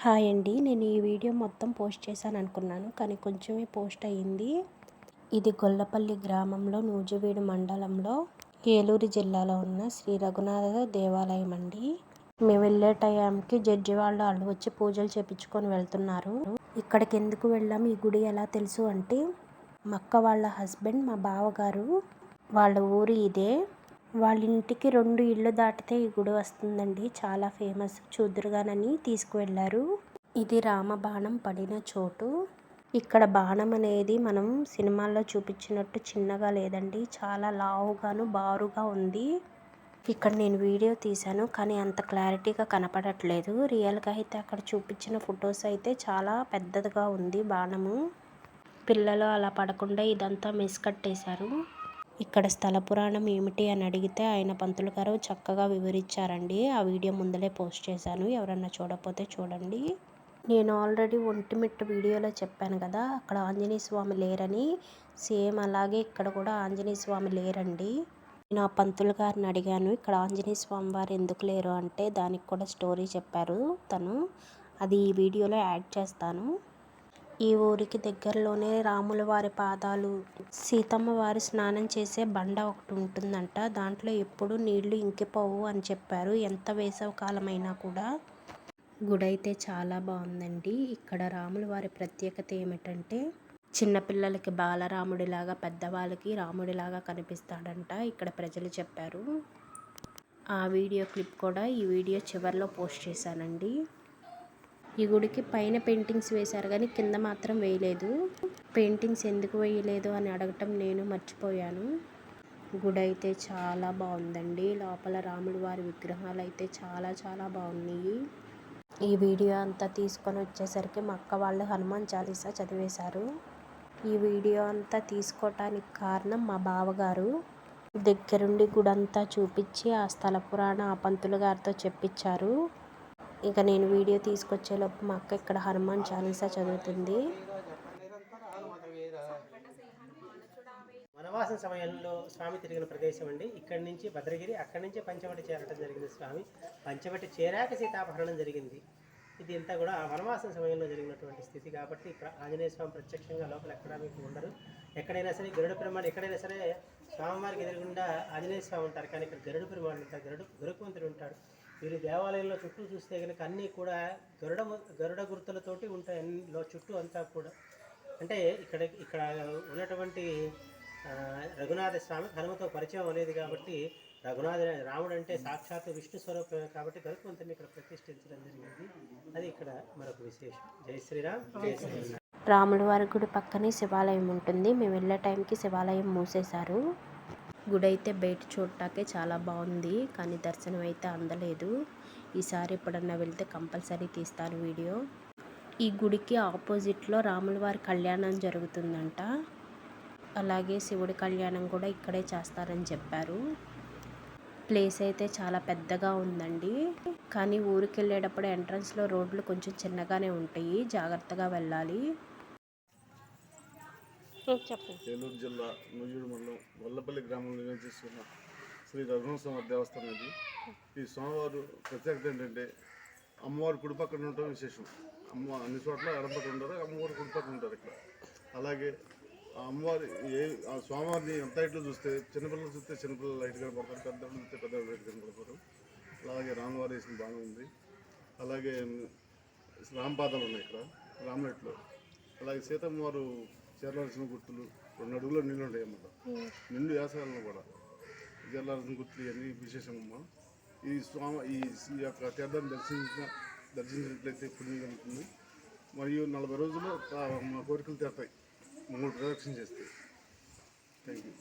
Hi అండి, నేను ఈ వీడియో మొత్తం పోస్ట్ చేశాను అనుకున్నాను, కానీ కొంచెమే పోస్ట్ అయ్యింది. ఇది గొల్లపల్లి గ్రామంలో నూజివీడు మండలంలో ఏలూరు జిల్లాలో ఉన్న శ్రీ రఘునాథ దేవాలయం అండి. మేము వెళ్ళే టైంకి జడ్జి వాళ్ళు వచ్చి పూజలు చేపించుకొని వెళ్తున్నారు. ఇక్కడికి ఎందుకు వెళ్ళాము, ఈ గుడి ఎలా తెలుసు అంటే మా అక్క వాళ్ళ హస్బెండ్, మా బావగారు వాళ్ళ ఊరు ఇదే. వాళ్ళ ఇంటికి 2 ఇళ్ళు దాటితే ఈ గుడి వస్తుందండి. చాలా ఫేమస్. చూద్దురుగానని తీసుకువెళ్ళారు. ఇది రామబాణం పడిన చోటు. ఇక్కడ బాణం అనేది మనం సినిమాల్లో చూపించినట్టు చిన్నగా లేదండి, చాలా లావుగాను బారుగా ఉంది. ఇక్కడ నేను వీడియో తీశాను, కానీ అంత క్లారిటీగా కనపడట్లేదు. రియల్గా అయితే అక్కడ చూపించిన ఫొటోస్ అయితే చాలా పెద్దదిగా ఉంది బాణము. పిల్లలు అలా పడకుండా ఇదంతా మెస్ కట్టేశారు. ఇక్కడ స్థల పురాణం ఏమిటి అని అడిగితే ఆయన పంతులు గారు చక్కగా వివరించారండి. ఆ వీడియో ముందలే పోస్ట్ చేశాను, ఎవరన్నా చూడకపోతే చూడండి. నేను ఆల్రెడీ ఒంటిమిట్ట వీడియోలో చెప్పాను కదా, అక్కడ ఆంజనేయ స్వామి లేరని. సేమ్ అలాగే ఇక్కడ కూడా ఆంజనేయ స్వామి లేరండి. నేను ఆ పంతులు గారిని అడిగాను, ఇక్కడ ఆంజనేయ స్వామి వారు ఎందుకు లేరు అంటే దానికి కూడా స్టోరీ చెప్పారు తను. అది ఈ వీడియోలో యాడ్ చేస్తాను. ఈ ఊరికి దగ్గరలోనే రాముల వారి పాదాలు, సీతమ్మ వారు స్నానం చేసే బండ ఒకటి ఉంటుందంట. దాంట్లో ఎప్పుడు నీళ్లు ఇంకిపోవు అని చెప్పారు, ఎంత వేసవి కాలమైనా కూడా. గుడి అయితే చాలా బాగుందండి. ఇక్కడ రాముల వారి ప్రత్యేకత ఏమిటంటే చిన్నపిల్లలకి బాలరాముడిలాగా, పెద్దవాళ్ళకి రాముడిలాగా కనిపిస్తాడంట, ఇక్కడ ప్రజలు చెప్పారు. ఆ వీడియో క్లిప్ కూడా ఈ వీడియో చివరిలో పోస్ట్ చేశానండి. ఈ గుడికి పైన పెయింటింగ్స్ వేశారు కానీ కింద మాత్రం వేయలేదు. పెయింటింగ్స్ ఎందుకు వేయలేదు అని అడగటం నేను మర్చిపోయాను. గుడి అయితే చాలా బాగుందండి. లోపల రాముడి వారి విగ్రహాలు అయితే చాలా చాలా బాగున్నాయి. ఈ వీడియో అంతా తీసుకొని వచ్చేసరికి మా అక్క వాళ్ళు హనుమాన్ చాలీసా చదివేశారు. ఈ వీడియో అంతా తీసుకోవటానికి కారణం మా బావగారు. దగ్గరుండి గుడంతా చూపించి ఆ స్థల పురాణ ఆ పంతులు గారితో చెప్పించారు. ఇక నేను వీడియో తీసుకొచ్చేలోపు మా అక్క ఇక్కడ హనుమాన్ చాలీసా చదువుతుంది. వనవాసం సమయంలో స్వామి తిరిగిన ప్రదేశం అండి. ఇక్కడి నుంచి భద్రగిరి, అక్కడి నుంచి పంచవటి చేరటం జరిగింది స్వామి. పంచవటి చేరాక సీతాపహరణం జరిగింది. ఇది అంతా కూడా ఆ వనవాసం సమయంలో జరిగినటువంటి స్థితి కాబట్టి ఇక్కడ ఆంజనేయ స్వామి ప్రత్యక్షంగా లోపల ఎక్కడా మీకు ఉండరు. ఎక్కడైనా సరే గరుడ పెరుమాళ్, ఎక్కడైనా సరే స్వామివారికి ఎదురుగుండా ఆంజనేయ స్వామి ఉంటారు, కానీ ఇక్కడ గరుడ పెరుమాళ్ ఉంటారు, గరుకుమంతుడు ఉంటాడు. వీరి దేవాలయంలో చుట్టూ చూస్తే కనుక అన్నీ కూడా గరుడ గుర్తులతోటి ఉంటాయి. అన్నిలో చుట్టూ అంతా కూడా అంటే ఇక్కడ ఉన్నటువంటి రఘునాథ స్వామి హనుమతో పరిచయం అనేది కాబట్టి రాముడు అంటే సాక్షాత్ విష్ణు స్వరూపమే కాబట్టి గరుకుమంతుని ఇక్కడ ప్రతిష్ఠించడం జరిగింది. అది ఇక్కడ మరొక విశేషం. జై శ్రీరామ్, జై శ్రీరామ్. రాముల వారి గుడి పక్కనే శివాలయం ఉంటుంది. మేము వెళ్ళే టైంకి శివాలయం మూసేశారు. గుడి అయితే బయట చూడటాకే చాలా బాగుంది, కానీ దర్శనం అయితే అందలేదు. ఈసారి ఎప్పుడన్నా వెళ్తే కంపల్సరీ తీస్తాను వీడియో. ఈ గుడికి ఆపోజిట్లో రాముల వారి కళ్యాణం జరుగుతుందంట. అలాగే శివుడి కళ్యాణం కూడా ఇక్కడే చేస్తారని చెప్పారు. ప్లేస్ అయితే చాలా పెద్దగా ఉందండి, కానీ ఊరికి వెళ్ళేటప్పుడు ఎంట్రన్స్లో రోడ్లు కొంచెం చిన్నగానే ఉంటాయి, జాగ్రత్తగా వెళ్ళాలి. ఏలూరు జిల్లా నూజివీడు మండలం గొల్లపల్లి గ్రామంలో నివసిస్తున్న శ్రీ రఘునాథ స్వామి దేవస్థానం ఇది. ఈ స్వామివారు ప్రత్యేకత ఏంటంటే అమ్మవారు కుడి పక్కన ఉండటం విశేషం. అన్ని చోట్ల ఎడం పక్కన ఉంటారు, అమ్మవారు కుడి పక్కన ఉంటారు ఇక్కడ. అలాగే ఆ అమ్మవారి ఆ స్వామివారిని ఎంత హైట్లో చూస్తే చిన్నపిల్లలు చూస్తే చిన్నపిల్లలు లైట్ కనపడతారు, పెద్దవాళ్ళు చూస్తే పెద్దవాళ్ళు లైట్ కనపడతారు. అలాగే రాములవారి వేసిన బాణం ఉంది. అలాగే రామపాదాలు ఉన్నాయి ఇక్కడ రామలెట్లో. అలాగే సీతమ్మవారు చీరలాల్సిన గుర్తులు 2 అడుగుల నీళ్ళు ఉంటాయి అన్నమాట. నిండు వేసవాళ్ళలో కూడా చీరలాల్సిన గుర్తులు ఇవన్నీ విశేషమమ్మ. ఈ యొక్క తీర్థాన్ని దర్శించినట్లయితే పుణ్యం కలుగుతుంది. మరియు 40 రోజుల్లో మా కోరికలు తీరుతాయి 3 ప్రదక్షిణ చేస్తే. Thank you.